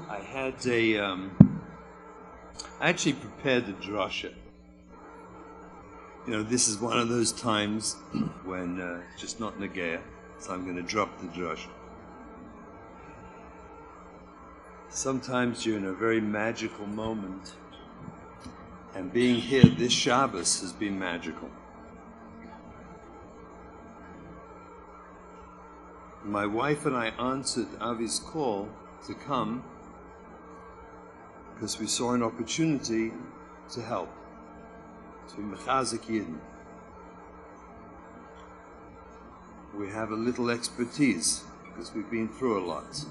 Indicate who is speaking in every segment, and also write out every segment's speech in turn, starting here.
Speaker 1: I had I actually prepared the drasha. This is one of those times when just not negaya, so I'm going to drop the drasha. Sometimes you're in a very magical moment, and being here this Shabbos has been magical. My wife and I answered Avi's call to come because we saw an opportunity to help, to mechazik Yidden. We have a little expertise because we've been through a lot.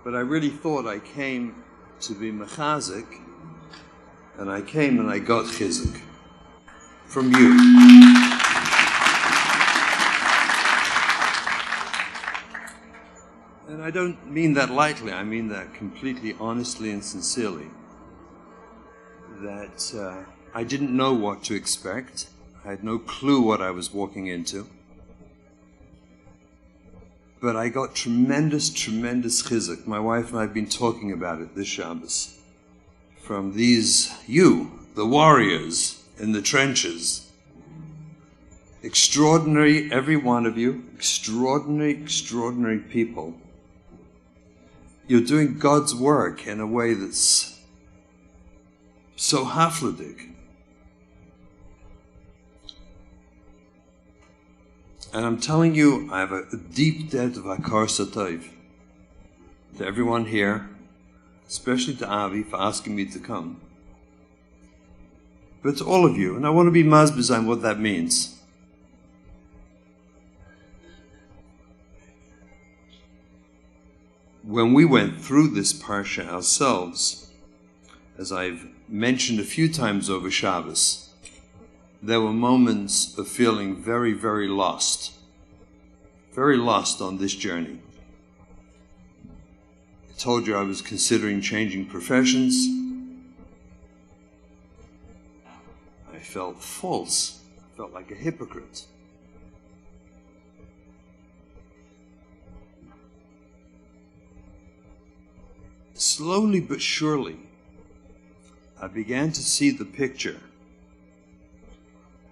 Speaker 1: But I really thought I came to be mechazik, and I came and I got chizuk from you. And I don't mean that lightly, I mean that completely honestly and sincerely. That I didn't know what to expect. I had no clue what I was walking into. But I got tremendous chizuk. My wife and I have been talking about it this Shabbos. From the warriors in the trenches. Extraordinary, every one of you, extraordinary people. You're doing God's work in a way that's so hafladik. And I'm telling you, I have a deep debt of hakar satayv to everyone here, especially to Avi for asking me to come, but to all of you. And I want to be masbiz on what that means. When we went through this parsha ourselves, as I've mentioned a few times over Shabbos, there were moments of feeling very lost on this journey. I told you I was considering changing professions. I felt false. I felt like a hypocrite. Slowly but surely, I began to see the picture,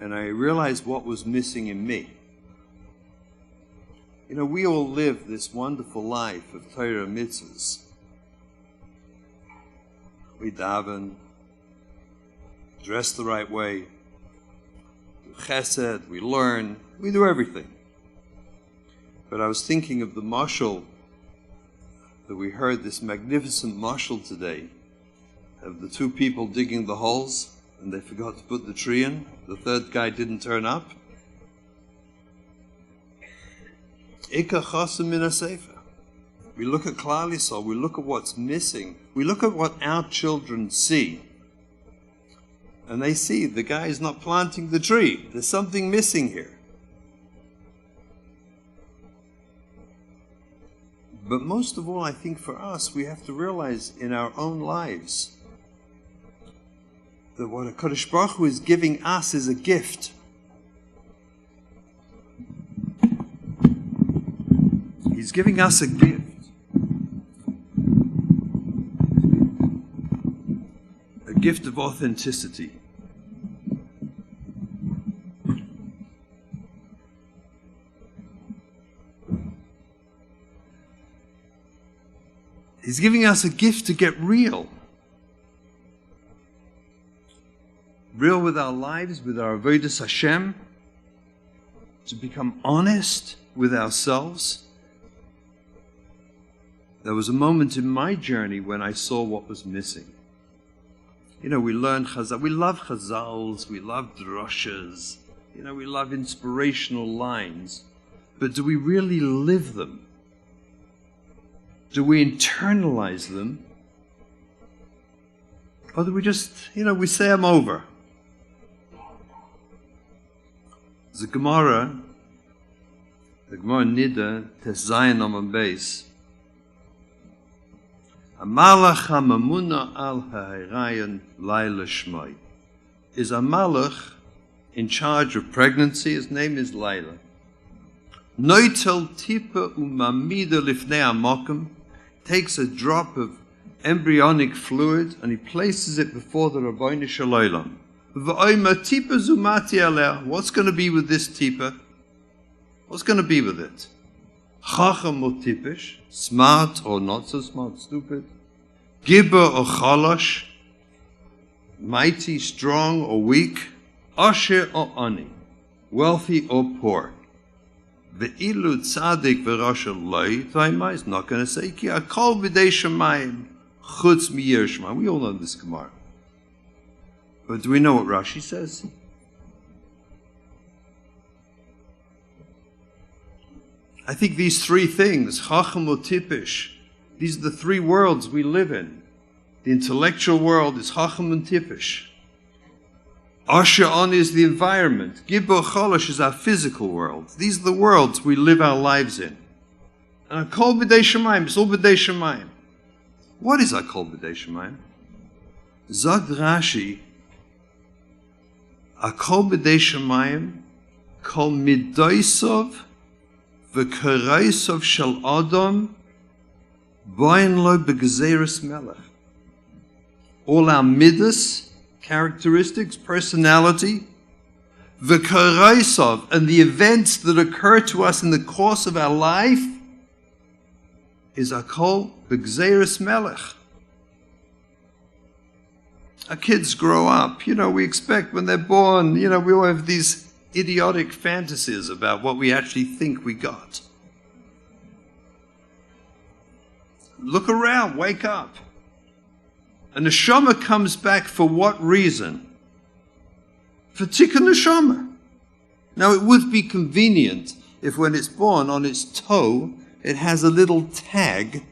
Speaker 1: and I realized what was missing in me. We all live this wonderful life of Torah mitzvahs. We daven, dress the right way, do chesed, we learn, we do everything. But I was thinking of the mashal that we heard, this magnificent mashal today, of the two people digging the holes, and they forgot to put the tree in. The third guy didn't turn up. Ika chasim min ha-sefer. We look at Klal Yisrael, we look at what's missing, we look at what our children see, and they see the guy is not planting the tree. There's something missing here. But most of all, I think for us, we have to realize in our own lives that what HaKadosh Baruch Hu is giving us is a gift. He's giving us a gift. A gift of authenticity. He's giving us a gift to get real. Real with our lives, with our avodas Hashem. To become honest with ourselves. There was a moment in my journey when I saw what was missing. We learn Chazal. We love Chazals. We love drashas. We love inspirational lines. But do we really live them? Do we internalize them? Or do we just, we say I'm over? The Gemara Nida, Tes Zayin Amam Beis. Amalach HaMamuna Al HaHirayon Laila Shmoi. Is a malach in charge of pregnancy. His name is Laila. Noitel Tipa Umamida Lifnei Amokim. takes a drop of embryonic fluid and he places it before the Rabbi Shalom. What's going to be with this tipa? What's going to be with it? Chacham or tipish, smart or not so smart, stupid. Gibber or chalash, mighty, strong or weak. Asher or ani, wealthy or poor. Ve'ilu tzaddik v'rasha loy taima is not going to say ki akol b'dei shemayim chutz miyir shemayim. We all know this Gemara. But do we know what Rashi says? I think these three things, Chacham Tipish, these are the three worlds we live in. The intellectual world is Chacham and Tipish. Asher On is the environment. Gibor Cholosh is our physical world. These are the worlds we live our lives in. And Akol B'dei Shemayim, it's all B'dei Shemayim. What is Akol B'dei Shemayim? Zog Rashi, Akol B'dei Shemayim, Kol Midoisov, V'Karaisov Shel Adam, Boin Lo B'Gezeres Melech. All our midas, characteristics, personality, V'Karaisov, and the events that occur to us in the course of our life, is Akol B'Gezeres Melech. Our kids grow up, we expect when they're born, we all have these idiotic fantasies about what we actually think we got. Look around, wake up. A neshama comes back for what reason? For tikkun neshama. Now it would be convenient if when it's born on its toe, it has a little tag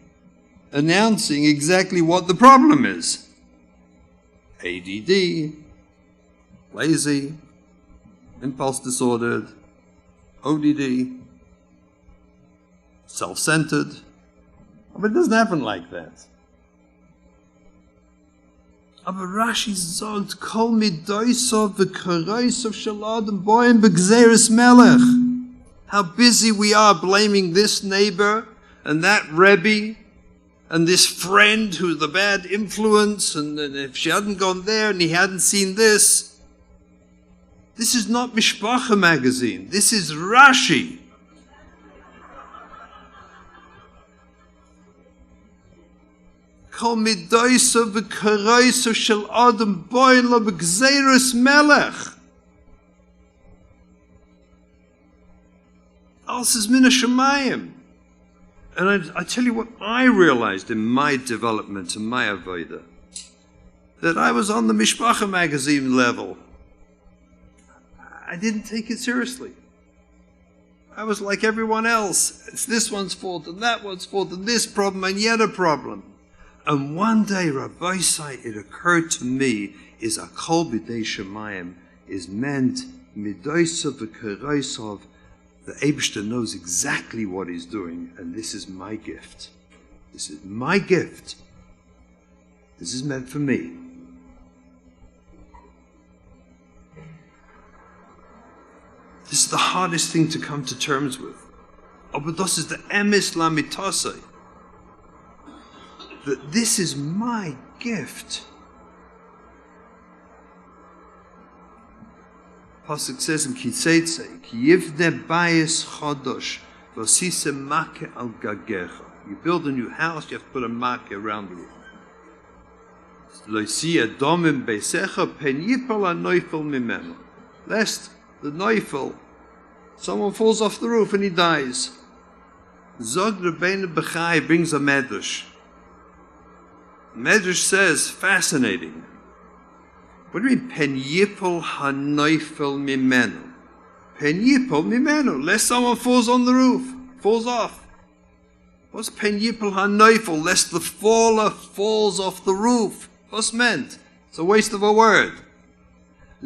Speaker 1: announcing exactly what the problem is. ADD, lazy, impulse disordered, ODD, self-centered. But it doesn't happen like that. Aber Rashi sagt, Kol midoisov v'karoisov shel adam boim b'gzeres melech. How busy we are blaming this neighbor and that Rabbi and this friend who's the bad influence, and if she hadn't gone there and he hadn't seen this. This is not Mishpacha magazine. This is Rashi. Kol midoisov v'karoisov shel adam boin lo b'gzeres melech. Else is min hashamayim. And I tell you what I realized in my development and my avodah, that I was on the Mishpacha magazine level. I didn't take it seriously. I was like everyone else. It's this one's fault and that one's fault and this problem and yet a problem. And one day, Rabbi said, it occurred to me, is Akol B'dei Shemayim is meant Midoisov v'Karaisov. The Eibishter knows exactly what he's doing, and this is my gift. This is my gift. This is meant for me. This is the hardest thing to come to terms with. But this is the emes lamitosai. That this is my gift. Pasuk says in Kitzeitze, Ki yivne bayis chodosh, v'osise make al gagecha. You build a new house, you have to put a make around the roof. Lo yisi adomim beisecha, pen yipal ha-noifel mimenu. Lest the noifel, someone falls off the roof and he dies. Zog Rabbeinu Bechai brings a medrash. Medrash says, fascinating. What do you mean, pen yipol ha-noifel mimenu? Pen yipol mimenu, lest someone falls on the roof, falls off. What's pen yipol ha-noifel? Lest the faller falls off the roof. What's meant? It's a waste of a word.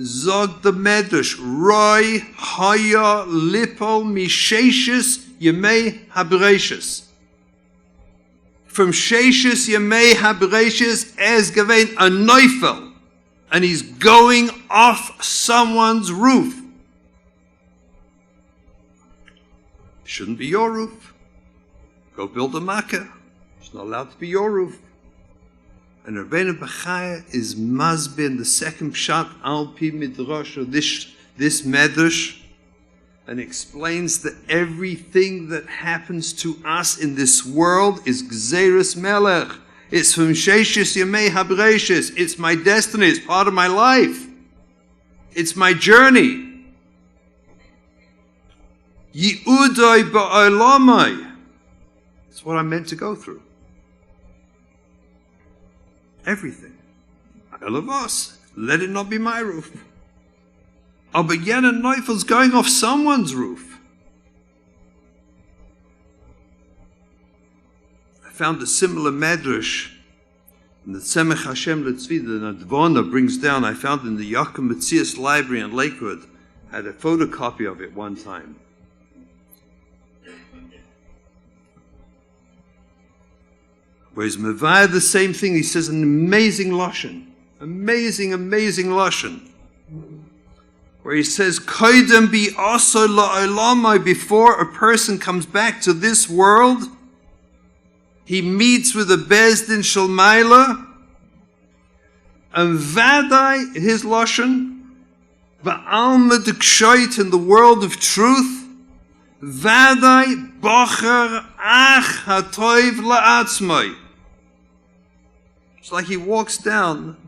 Speaker 1: Zog the medrash, roi haya lipol misheshis yemei habereshis. From Sheshis Yemei Habereshis as Gavein a Neufel, and he's going off someone's roof. Shouldn't be your roof. Go build a makkah. It's not allowed to be your roof. And Rabbeinu Bechaya is Mazbin, the second Pshat Al Pi Midrash, or this Medrash, and explains that everything that happens to us in this world is Gzeirus Melech. It's from Sheishis Yemei Habreishis. It's my destiny. It's part of my life. It's my journey. Yi'udai ba'olamai. It's what I'm meant to go through. Everything. Elavos. Let it not be my roof. Aber Yen and Neufel's going off someone's roof. I found a similar medrash in the Tzemach Hashem Letzvi, the Nadvona brings down. I found in the Yaakov Metzias Library in Lakewood. I had a photocopy of it one time. Where he's mevayah the same thing. He says an amazing lashon. Amazing lashon. Where he says, Koidem bi aso la'olamai, before a person comes back to this world, he meets with a Bezdin Shel Maila, and Vadai, his lashon, Ba'alma d'kshoit, in the world of truth, Vadai bocher ach hatoiv la'atzmai. It's like he walks down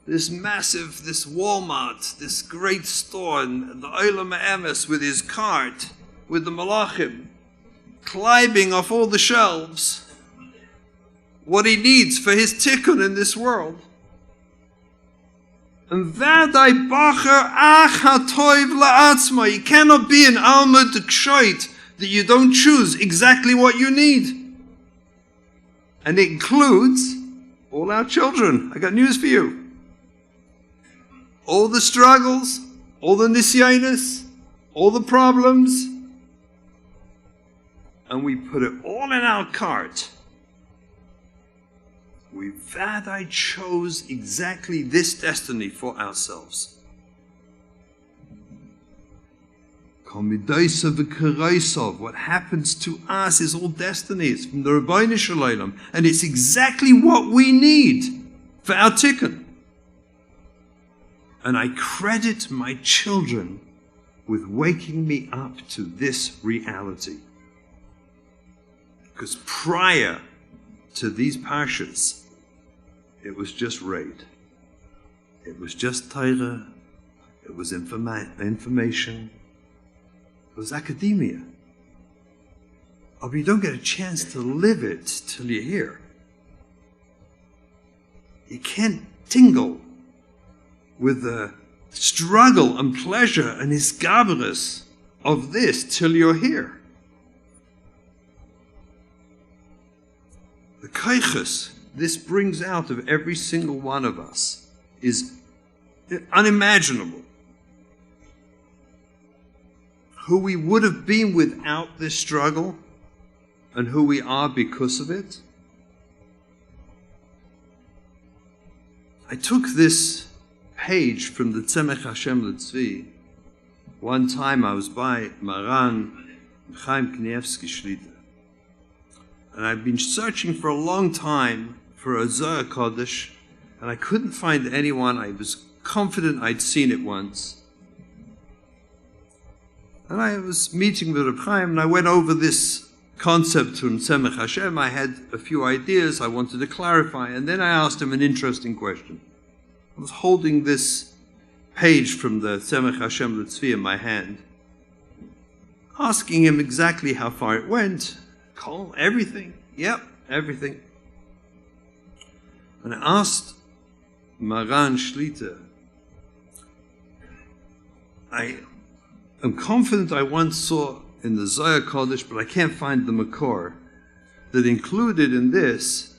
Speaker 1: this Walmart, this great store, and the Olam Ha'emes with his cart, with the Malachim, climbing off all the shelves, what he needs for his tikkun in this world. And Vadai Bacher Ach HaToiv La'atzma. You cannot be an Alma D'Kshoit that you don't choose exactly what you need. And it includes all our children. I got news for you. All the struggles, all the nisyonis, all the problems, and we put it all in our cart. I chose exactly this destiny for ourselves. What happens to us is all destiny. It's from the Rabbi Shalom, and it's exactly what we need for our tikkun. And I credit my children with waking me up to this reality. Because prior to these parshas, it was just raid. It was just Torah. It was information. It was academia. But you don't get a chance to live it till you're here. You can't tingle with the struggle and pleasure and hisgaberus of this till you're here. The kaiches this brings out of every single one of us is unimaginable. Who we would have been without this struggle and who we are because of it. I took this page from the Tzemach Hashem Letzvi. One time I was by Maran Chaim Knievsky Shlita, and I'd been searching for a long time for a Zohar Kodesh, and I couldn't find anyone. I was confident I'd seen it once. And I was meeting with Reb Chaim, and I went over this concept from Tzemach Hashem. I had a few ideas I wanted to clarify, and then I asked him an interesting question. I was holding this page from the Tzemach Hashem Letzvi in my hand, asking him exactly how far it went. Call everything. Yep, everything. And I asked Maran Shlita, I am confident I once saw in the Zohar Kodesh, but I can't find the Makor, that included in this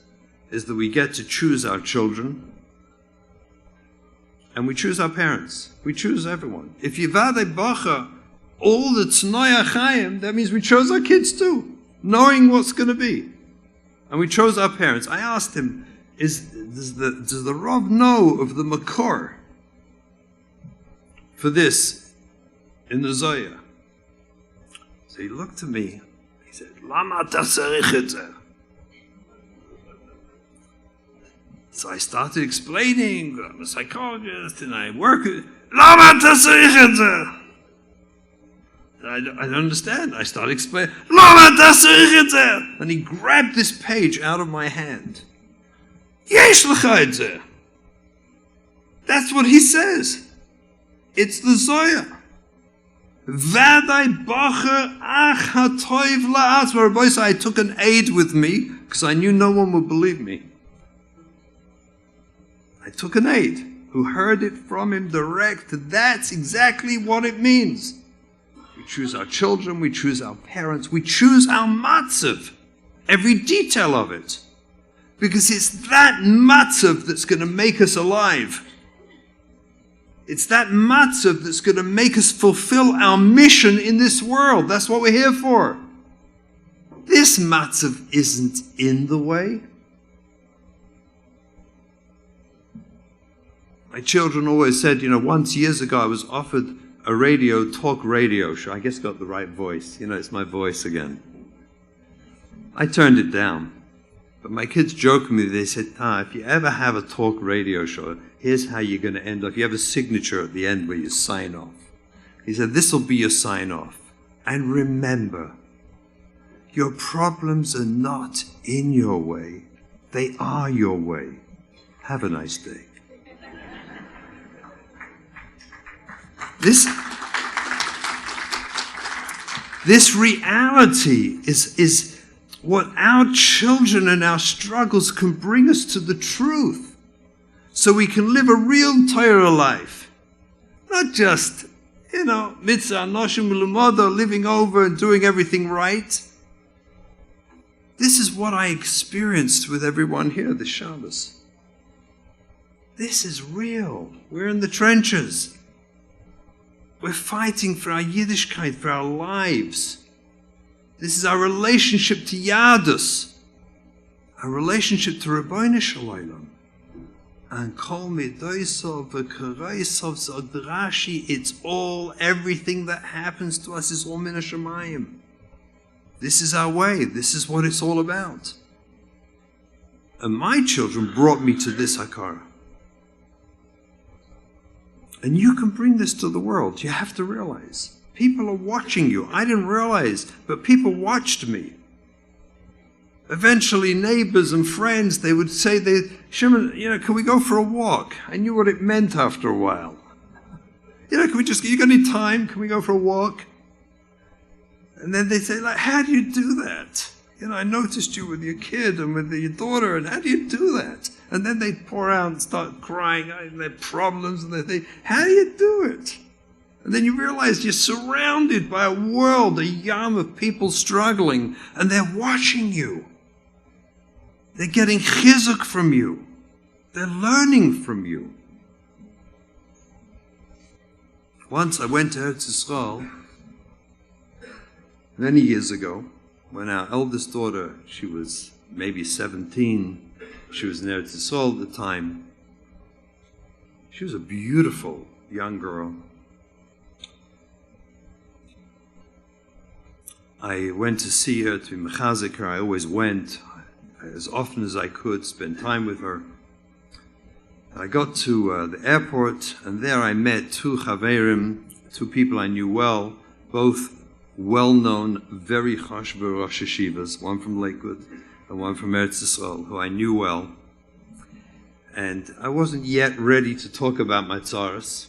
Speaker 1: is that we get to choose our children, and we choose our parents. We choose everyone. If Yivadei Bacha, all the Tznoya Chaim, that means we chose our kids too, knowing what's going to be. And we chose our parents. I asked him, does the Rav know of the Makor for this in the Zohar? So he looked at me, he said, Lama tasarich et zeh? So I started explaining, I'm a psychologist and I work with... I don't understand. I started explaining. And he grabbed this page out of my hand. That's what he says. It's the Zohar. I took an aid with me because I knew no one would believe me. I took an aide who heard it from him direct. That's exactly what it means. We choose our children, we choose our parents, we choose our matzav, every detail of it. Because it's that matzav that's going to make us alive. It's that matzav that's going to make us fulfill our mission in this world. That's what we're here for. This matzav isn't in the way. My children always said, once years ago I was offered a talk radio show. I guess got the right voice. It's my voice again. I turned it down. But my kids joked with me, they said, if you ever have a talk radio show, here's how you're going to end up. You have a signature at the end where you sign off. He said, this will be your sign off. And remember, your problems are not in your way. They are your way. Have a nice day. This reality is what our children and our struggles can bring us to the truth. So we can live a real Torah life. Not just, mitzvah, noshim, l'modo, living over and doing everything right. This is what I experienced with everyone here this Shabbos. This is real. We're in the trenches. We're fighting for our Yiddishkeit, for our lives. This is our relationship to Yadus, our relationship to Rabbi Shalom. And Kol Midoisov v'Kareisov Zog Rashi, it's all, everything that happens to us is all Min HaShamayim. This is our way. This is what it's all about. And my children brought me to this Hakara. And you can bring this to the world. You have to realize. People are watching you. I didn't realize, but people watched me. Eventually, neighbors and friends, they would say, Shimon, can we go for a walk? I knew what it meant after a while. Can we you got any time? Can we go for a walk? And then they say, how do you do that? I noticed you with your kid and with your daughter, and how do you do that? And then they pour out and start crying, their problems, and they think, how do you do it? And then you realize you're surrounded by a world, a yam of people struggling, and they're watching you. They're getting chizuk from you. They're learning from you. Once I went to Eretz Yisrael, many years ago, when our eldest daughter, she was maybe 17, she was in Eretz Yisrael at the time. She was a beautiful young girl. I went to see her, to mechazik her. I always went as often as I could, spend time with her. I got to the airport, and there I met two chaverim, two people I knew well, both well-known, very chashva Rosh Yeshivas, one from Lakewood and one from Eretz Yisrael, who I knew well. And I wasn't yet ready to talk about my tzaras.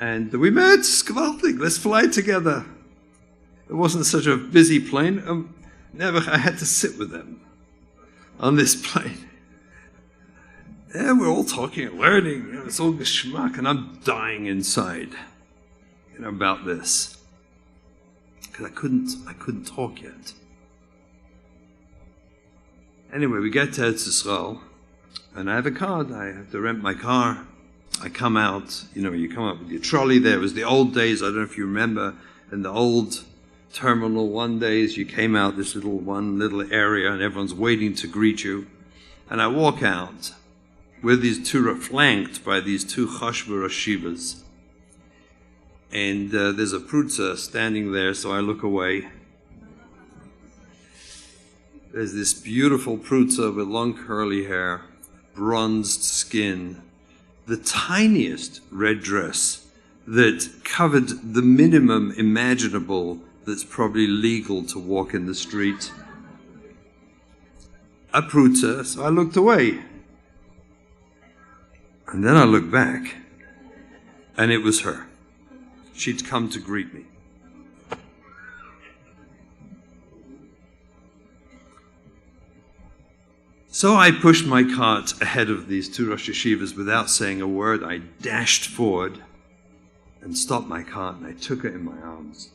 Speaker 1: And we met, gewaltig, let's fly together. It wasn't such a busy plane. I had to sit with them on this plane. And we're all talking and learning. It's all geschmack, and I'm dying inside, about this, because I couldn't talk yet. Anyway, we get to Eretz Yisrael, and I have a card. I have to rent my car. I come out. You come out with your trolley. There it was the old days. I don't know if you remember, in the old Terminal 1 days, you came out this little area, and everyone's waiting to greet you. And I walk out with these two, flanked by these two chashva Roshivas. And there's a prutza standing there, so I look away. There's this beautiful prutza with long curly hair, bronzed skin, the tiniest red dress that covered the minimum imaginable that's probably legal to walk in the street. A prutza, so I looked away. And then I looked back, and it was her. She'd come to greet me. So I pushed my cart ahead of these two Rosh Yeshivas without saying a word. I dashed forward and stopped my cart, and I took her in my arms,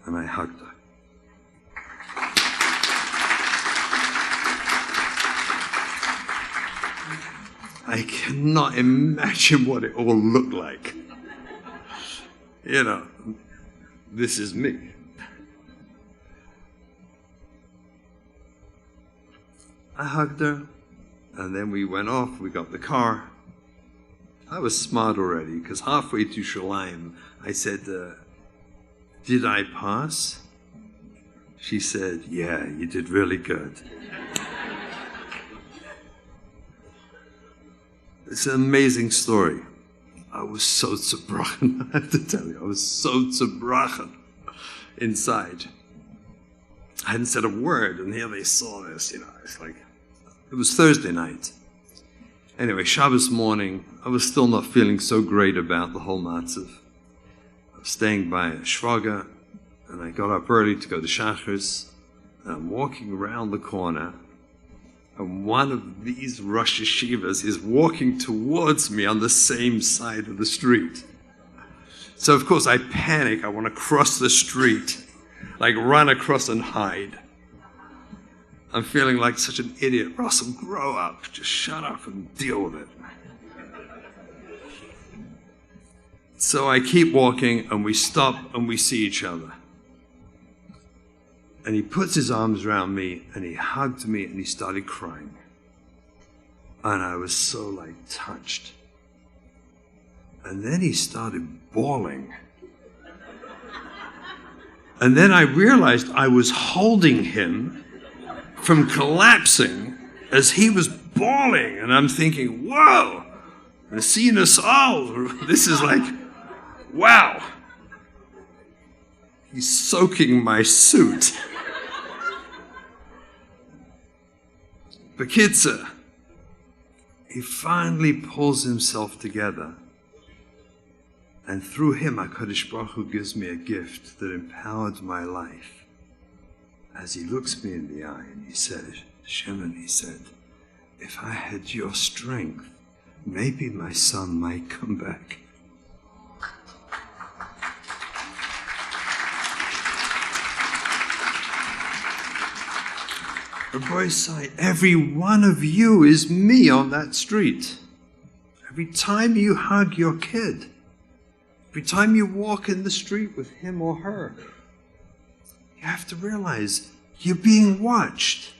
Speaker 1: and I hugged her. I cannot imagine what it all looked like. You know, this is me. I hugged her, and then we went off, we got the car. I was smart already, because halfway to Shalim, I said, did I pass? She said, yeah, you did really good. It's an amazing story. I was so zerbrochen, I have to tell you. I was so zerbrochen inside. I hadn't said a word, and here they saw this, you know. It's like, it was Thursday night. Anyway, Shabbos morning, I was still not feeling so great about the whole matzav. I was staying by a shvaga, and I got up early to go to Shachris, and I'm walking around the corner, and one of these Rosh Yeshivas is walking towards me on the same side of the street. So of course I panic, I want to cross the street, like run across and hide. I'm feeling like such an idiot. Russell, grow up, just shut up and deal with it. So I keep walking, and we stop and we see each other. And he puts his arms around me, and he hugged me, and he started crying. And I was so like touched. And then he started bawling. And then I realized I was holding him from collapsing as he was bawling. And I'm thinking, whoa, I've seen us all. This is like, wow. He's soaking my suit. Bekitzer, he finally pulls himself together, and through him, HaKadosh Baruch Hu gives me a gift that empowered my life. As he looks me in the eye and he said, Shimon, he said, if I had your strength, maybe my son might come back. Rabbi say, every one of you is me on that street. Every time you hug your kid, every time you walk in the street with him or her, you have to realize you're being watched.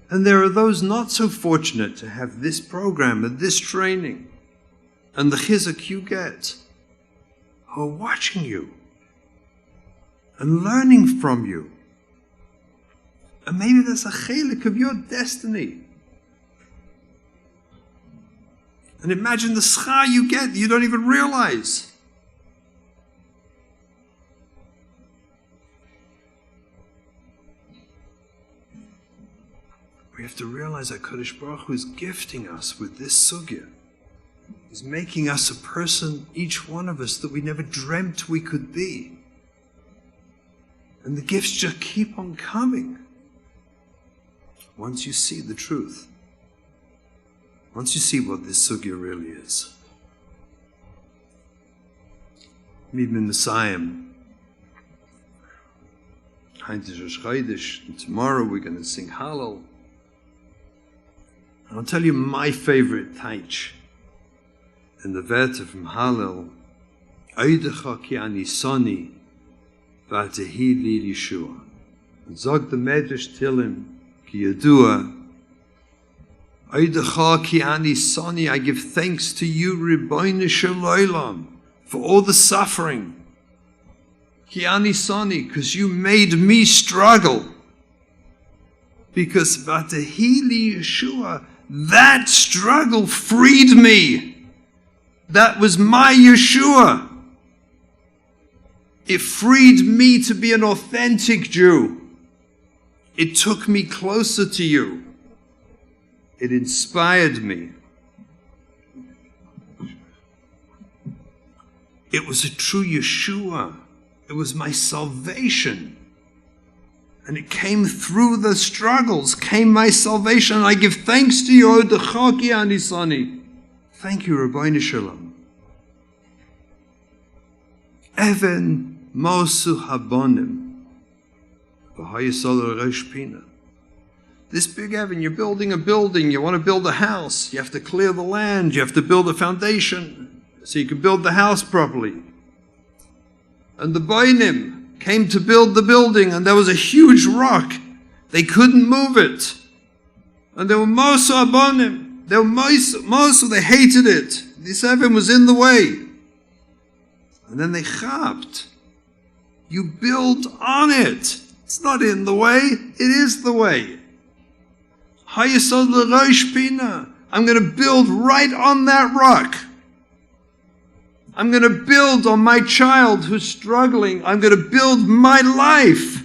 Speaker 1: And there are those not so fortunate to have this program and this training and the chizuk you get who are watching you and learning from you. And maybe that's a chelik of your destiny. And imagine the schar you get, you don't even realize. We have to realize that HaKadosh Baruch Hu is gifting us with this sugya. He's making us a person, each one of us, that we never dreamt we could be. And the gifts just keep on coming. Once you see the truth, once you see what this sugya really is. Midmin Messiahim, Heinz Rosh Chodesh, and tomorrow we're going to sing Hallel. And I'll tell you my favorite taich in the Werte from Hallel. Eidecha ki ani soni, v'atehi li Yeshua. And zog the Medrash Tilim, ki yadua, Eidecha ki ani soni, I give thanks to you, Ribbono Shel Olam, for all the suffering. Ki ani soni, because you made me struggle. Because Vatahili Yeshua, that struggle freed me. That was my Yeshua. It freed me to be an authentic Jew. It took me closer to you. It inspired me. It was a true Yeshua. It was my salvation. And it came through the struggles, came my salvation. And I give thanks to you, O Dechaki Anisani. Thank you, Rabbi Shalom. Even Mosu Habonim. V'hayisol Rosh Pina. This big Evan, you're building a building, you want to build a house, you have to clear the land, you have to build a foundation so you can build the house properly. And the Bainim came to build the building, and there was a huge rock. They couldn't move it. And there were Mosu Abonim. They were Mosu, they hated it. This Evan was in the way. And then they chapped. You build on it. It's not in the way, it is the way. Hayesod l'rosh pina. I'm going to build right on that rock. I'm going to build on my child who's struggling. I'm going to build my life.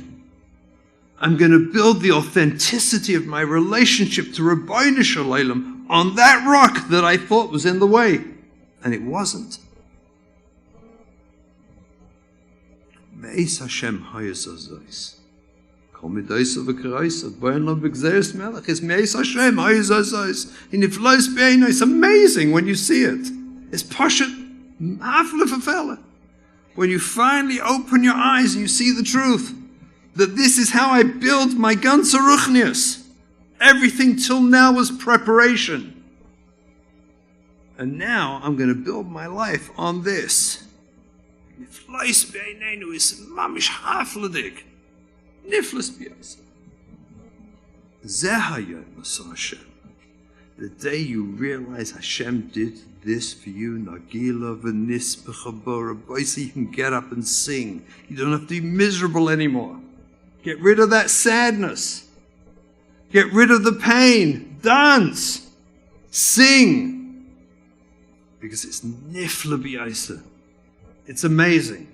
Speaker 1: I'm going to build the authenticity of my relationship to Rabbi Shalom on that rock that I thought was in the way. And it wasn't. Me'es Hashem hayesazos. It's amazing when you see it. It's pashut. When you finally open your eyes and you see the truth, that this is how I build my ganze ruchnius. Everything till now was preparation. And now I'm going to build my life on this. Niflas biyasa. Zehayot Masa Hashem. The day you realize Hashem did this for you, Nagila v'nis b'chabora, so you can get up and sing. You don't have to be miserable anymore. Get rid of that sadness. Get rid of the pain. Dance. Sing. Because it's nifla biyasa. It's amazing.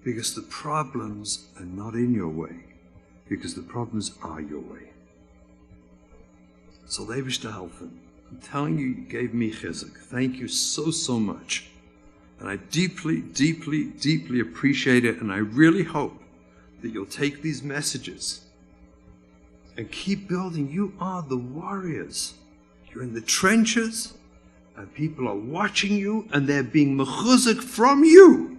Speaker 1: Because the problems are not in your way. Because the problems are your way. So Levish to helfen. I'm telling you, you gave me chizuk. Thank you so, so much. And I deeply, deeply, deeply appreciate it. And I really hope that you'll take these messages and keep building. You are the warriors. You're in the trenches. And people are watching you. And they're being mechuzuk from you.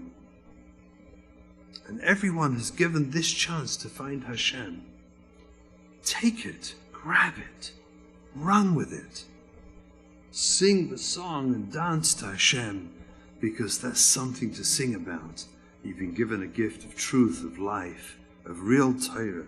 Speaker 1: And everyone has given this chance to find Hashem. Take it, grab it, run with it. Sing the song and dance to Hashem, because that's something to sing about. You've been given a gift of truth, of life, of real Torah.